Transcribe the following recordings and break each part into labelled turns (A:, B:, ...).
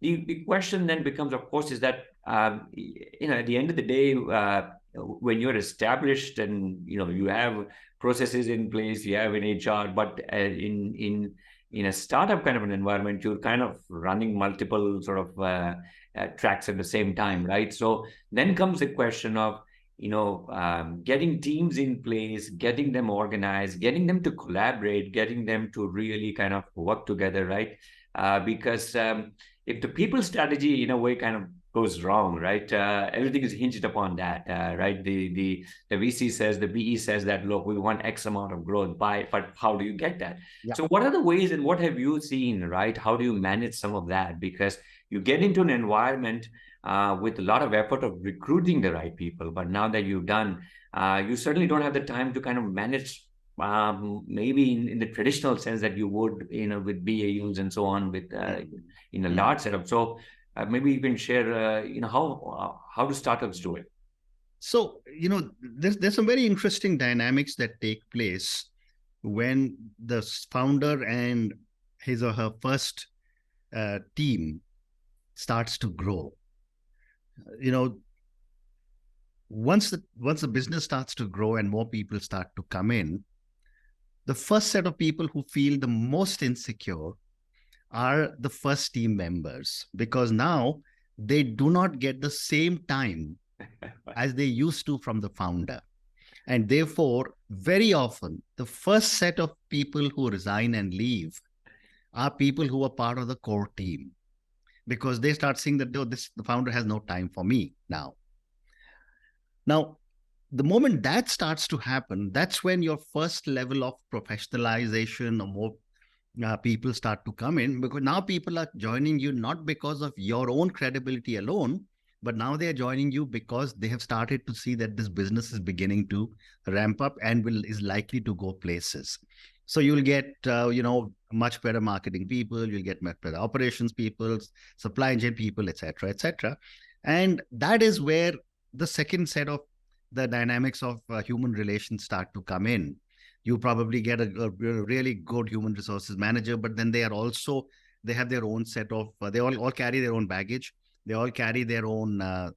A: the question then becomes, of course, is that at the end of the day, when you're established and you have processes in place, you have an HR, but in a startup kind of an environment, you're kind of running multiple sort of tracks at the same time, right? So then comes the question of getting teams in place, getting them organized, getting them to collaborate, getting them to really kind of work together, right? Because if the people strategy in a way kind of goes wrong, right? Everything is hinged upon that, right? The VC says, the BE says that, look, we want X amount of growth by, but how do you get that?
B: Yeah.
A: So what are the ways and what have you seen, right? How do you manage some of that? Because you get into an environment with a lot of effort of recruiting the right people, but now that you've done, you certainly don't have the time to kind of manage maybe in the traditional sense that you would, with BAUs and so on, with in a large setup. So maybe you can share, how do startups do it?
B: So, there's some very interesting dynamics that take place when the founder and his or her first team starts to grow. Once the business starts to grow and more people start to come in, the first set of people who feel the most insecure are the first team members, because now they do not get the same time as they used to from the founder. And therefore, very often, the first set of people who resign and leave are people who are part of the core team, because they start seeing that, the founder has no time for me now. Now, the moment that starts to happen, that's when your first level of professionalization or more people start to come in, because now people are joining you not because of your own credibility alone, but now they are joining you because they have started to see that this business is beginning to ramp up and is likely to go places. So you'll get, much better marketing people, you'll get much better operations people, supply chain people, etc., etc. And that is where the second set of the dynamics of human relations start to come in. You probably get a really good human resources manager, but then they have their own set of, they all carry their own baggage. They all carry their own, the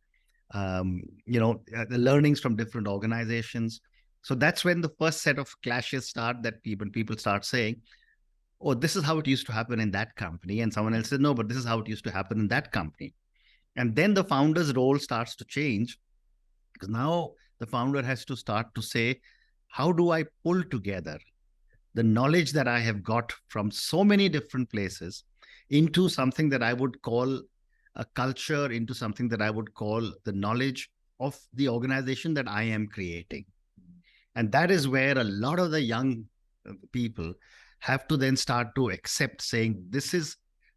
B: learnings from different organizations. So that's when the first set of clashes start, that people start saying, oh, this is how it used to happen in that company. And someone else says, no, but this is how it used to happen in that company. And then the founder's role starts to change, because now the founder has to start to say, how do I pull together the knowledge that I have got from so many different places into something that I would call a culture, into something that I would call the knowledge of the organization that I am creating. And that is where a lot of the young people have to then start to accept, saying, this is,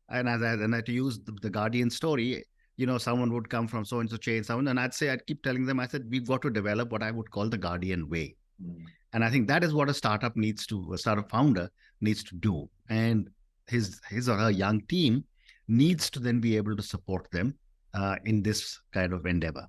B: and I to use the Guardian story, someone would come from so-and-so chain, and I'd keep telling them, I said, we've got to develop what I would call the Guardian way. And I think that is what a startup founder needs to do. And his or her young team needs to then be able to support them in this kind of endeavor.